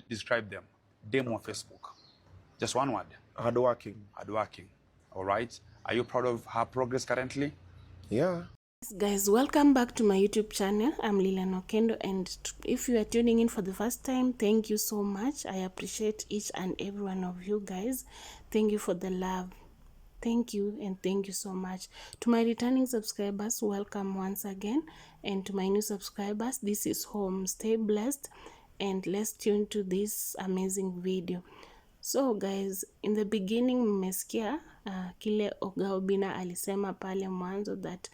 describe them. Demo on Facebook. Just one word. Hardworking. Hardworking. All right. Are you proud of her progress currently? Yeah. Guys, welcome back to my YouTube channel. I'm Lilian Okendo, and if you are tuning in for the first time, thank you so much. I appreciate each and every one of you guys. Thank you for the love. Thank you, and thank you so much. To my returning subscribers, welcome once again, and to my new subscribers, this is home. Stay blessed, and let's tune to this amazing video. So guys, in the beginning mmesikia kile Oga Obinna alisema pale mwanzo that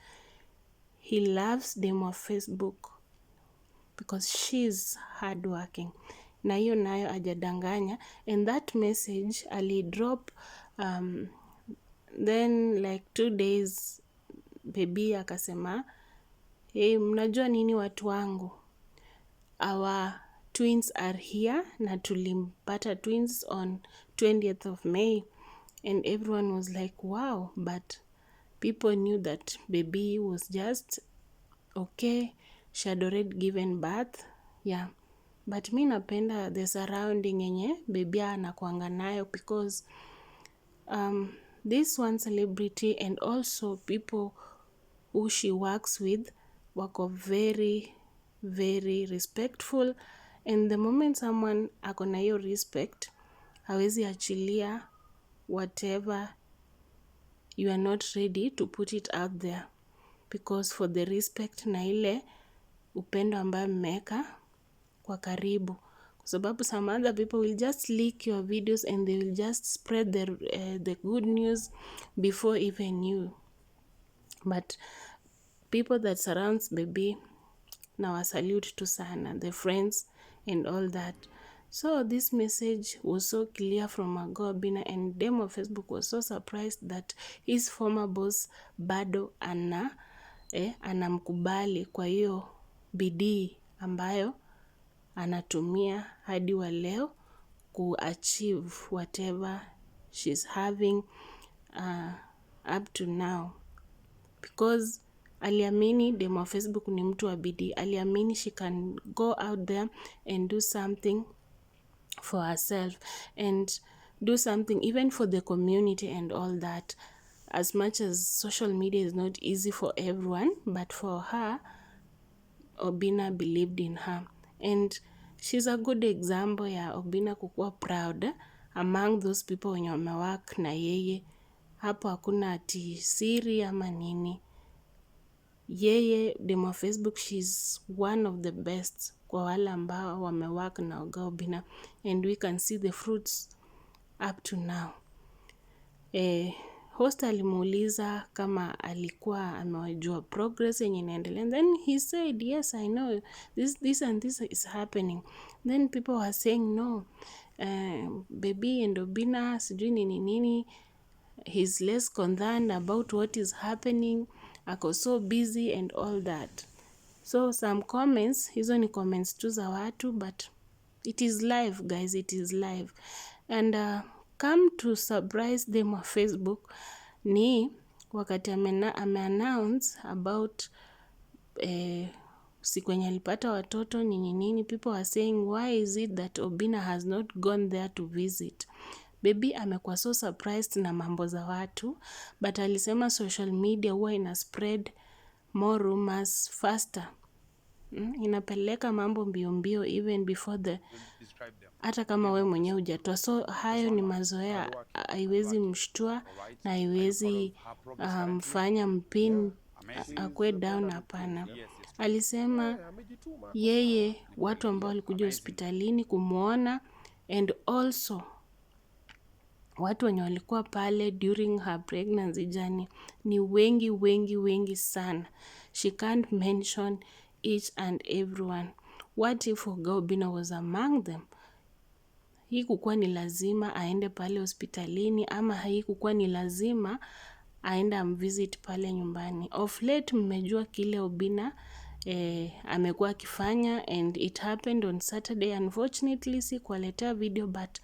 he loves them of Facebook because she's hardworking. Na hiyo nayo ajadanganya, and that message alidrop then like 2 days baby akasema, hey, mnajua nini watu wangu, our twins are here, na tulimpata twins on 20th of May, and everyone was like wow, but people knew that baby was just okay, she had already given birth. Yeah, but mi napenda the surrounding yenye baby anakuanga nayo, because this one celebrity and also people who she works with wako very very respectful, and the moment someone akona hiyo respect hawezi achilia whatever you are not ready to put it out there, because for the respect na ile upendo ambayo mmeweka kwa karibu, kwa sababu some other people will just leak your videos and they will just spread the good news before even you, but people that surrounds baby na wasalute tu sana, the friends and all that. So this message was so clear from Oga Obinna, and them of Facebook was so surprised that his former boss bado anamkubali kwa hiyo bidii ambayo anatumia hadi wa leo kuachieve whatever she's having up to now, because aliamini demo wa Facebook ni mtu wa bidii. Aliamini she can go out there and do something for herself and do something even for the community and all that. As much as social media is not easy for everyone, but for her, Obinna believed in her, and she's a good example ya Obinna kukuwa proud among those people wenye wamework na yeye. Hapo hakuna ati siri ama nini. Yeye demo Facebook, she's one of the best kwa wale ambao wamework na Oga Obinna, and we can see the fruits up to now. Host alimuuliza kama alikuwa amewajua progress yenye inaendelea, then he said yes, I know this and this is happening. Then people were saying no, baby and Obinna sijui nini, he's less concerned about what is happening, ako so busy and all that. So some comments, hizo ni comments tu za watu, but it is live guys, it is live. And come to surprise them on Facebook ni wakati ame-announce about siku yenye alipata watoto nini, people are saying why is it that Obinna has not gone there to visit. Baby amekuwa so surprised na mambo za watu, but alisema social media huwa ina spread more rumors faster. Inapeleka mambo mbio even before the hata kama we mwenyewe hujatoa. So hayo ni mazoea, haiwezi mshtua na haiwezi mfanya mpin akwe down, hapana. Alisema yeye watu ambao walikuja hospitalini kumuona and also watu wenye walikuwa pale during her pregnancy journey ni wengi sana. She can't mention each and everyone. What if Oga Obinna was among them? Hii kukuwa ni lazima aende pale hospitalini, ama hii kukuwa ni lazima aende amvisit pale nyumbani. Of late mmejua kile Obinna amekuwa akifanya, and it happened on Saturday. Unfortunately sikuwaletea video, but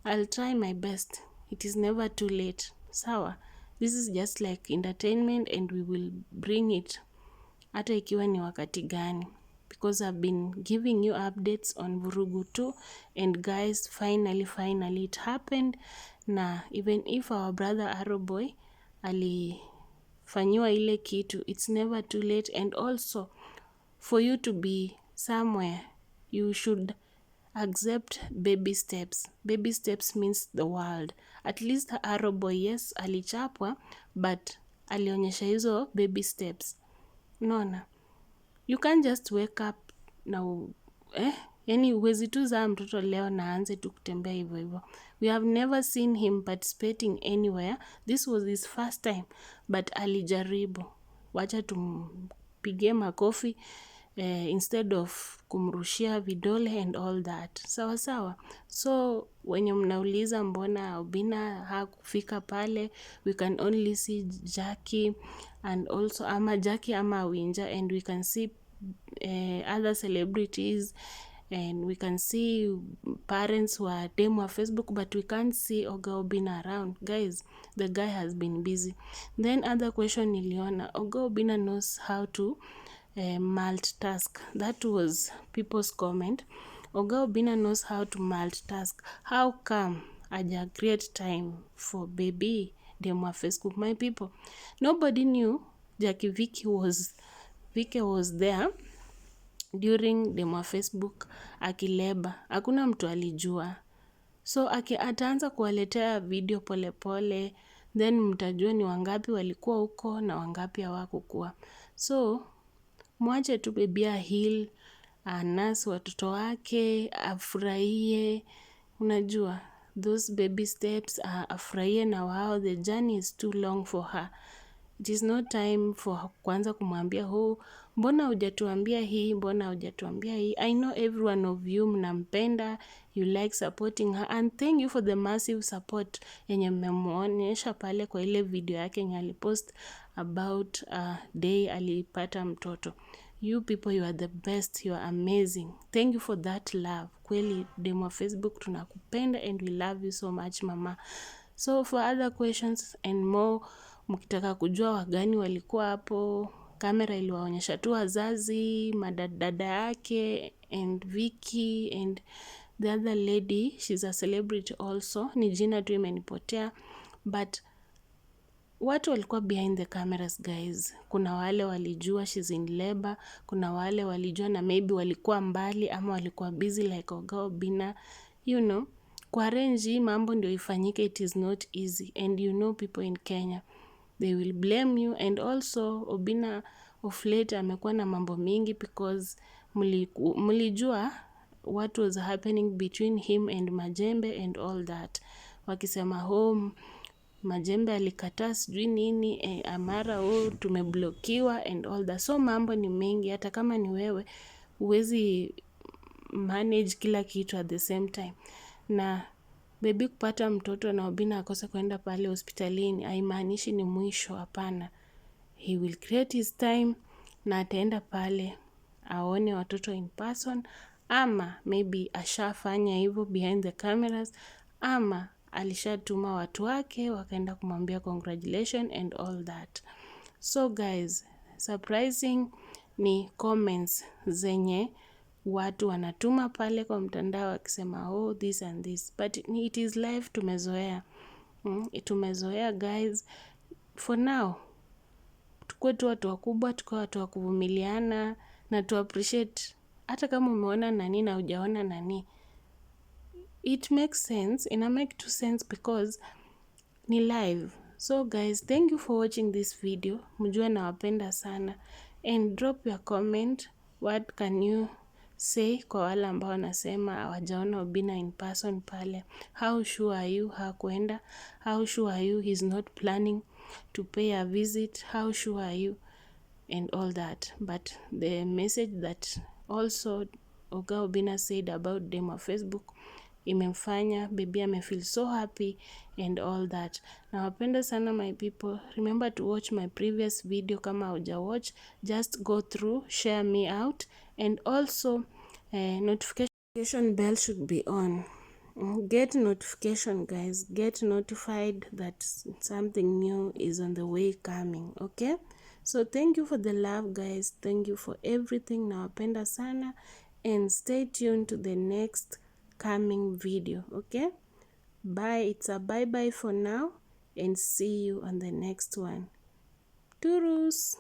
I'll try my best. It is never too late. Sawa? This is just like entertainment, and we will bring it hata ikiwa ni wakati gani, because I've been giving you updates on Vurugu 2, and guys, finally it happened. Na even if our brother Arrowboy alifanyiwa ile kitu, it's never too late. And also for you to be somewhere, you should accept baby steps. Baby steps means the world. At least Arrowboy, yes, alichapwa, but alionyesha hizo baby steps. Unaona, you can't just wake up na yani uwezi tu zaa mtoto leo na aanze tu kutembea hivyo hivyo. We have never seen him participating anywhere. This was his first time, but alijaribu. Wacha tumpigie makofi instead of kumrushia vidole and all that. Sawa sawa. So wenye mnauliza mbona Obina hakufika pale, we can only see Jackie and also ama Jackie ama Winja, and we can see other celebrities, and we can see parents wa dem wa Facebook, but we can't see Oga Obina around. Guys, the guy has been busy. Then other question niliona, Oga Obina knows how to multitask. That was people's comment. Oga Obina knows how to multitask. How come aja create time for baby dem wa Facebook? My people, nobody knew Jackie Vicky was there during dem wa Facebook akileba. Hakuna mtu alijua. So ataanza kuwaletea video pole pole, then mtajua ni wangapi walikuwa huko na wangapi hawakukuwa. So mwache tu baby heal, anasi watoto wake, afurahie. Unajua, those baby steps, afurahie na wao. The journey is too long for her. It is not time for kwanza kumwambia mbona hujatuambia hii, mbona hujatuambia hii. I know every one of you mnampenda, you like supporting her, and thank you for the massive support yenye mmemuonyesha pale kwa ile video yake yenye alipost about day alipata mtoto. You people, you are the best, you are amazing. Thank you for that love. Kweli dem wa Facebook tunakupenda and we love you so much mama. So for other questions and more, mkitaka kujua wagani walikuwa hapo, kamera iliwaonyesha tu wazazi, madada yake and Vicky and the other lady, she's a celebrity also, ni jina tu imenipotea, but watu walikuwa behind the cameras guys. Kuna wale walijua she's in labor, kuna wale walijua na maybe walikuwa mbali ama walikuwa busy like Oga Obina, you know. Kwa arrange mambo ndio ifanyike, it is not easy, and you know people in Kenya, they will blame you. And also Obina of late amekuwa na mambo mingi because mlijua what was happening between him and Majembe and all that. Wakisema Majembe alikataa sijui nini, Amara tumeblokiwa and all that. So mambo ni mengi, hata kama ni wewe huwezi manage kila kitu at the same time. Na baby kupata mtoto na Obina akose kwenda pale hospitalini haimaanishi ni mwisho, hapana. He will create his time na ataenda pale aone watoto in person, ama maybe ashafanya hivyo behind the cameras, ama alishatuma watu wake wakaenda kumwambia congratulations and all that. So guys, surprising ni comments zenye watu wanatuma pale kwa mtandao wakisema this and this, but it is life, tumezoea. Tumezoea guys. For now, tukue tu watu wakubwa, tukue watu wa kuvumiliana na tu appreciate. Hata kama umeona nani na hujaona nani, it makes sense, ina make to sense because ni live. So guys, thank you for watching this video. Mjue nawapenda sana, and drop your comment, what can you say kwa wale ambao wanasema hawajaona Obina in person pale. How sure are you hakuenda? How sure are you he's not planning to pay a visit? How sure are you? And all that. But the message that also Oga Obina said about dem wa Facebook imemfanya baby amefeel so happy and all that. Nawapenda sana my people. Remember to watch my previous video kama hauja watch. Just go through, share me out, and also notification bell should be on. Get notification guys, get notified that something new is on the way coming. Okay, So thank you for the love guys, thank you for everything. Nawapenda sana, and stay tuned to the next coming video. Okay, bye. It's a bye bye for now, and see you on the next one. Toodles.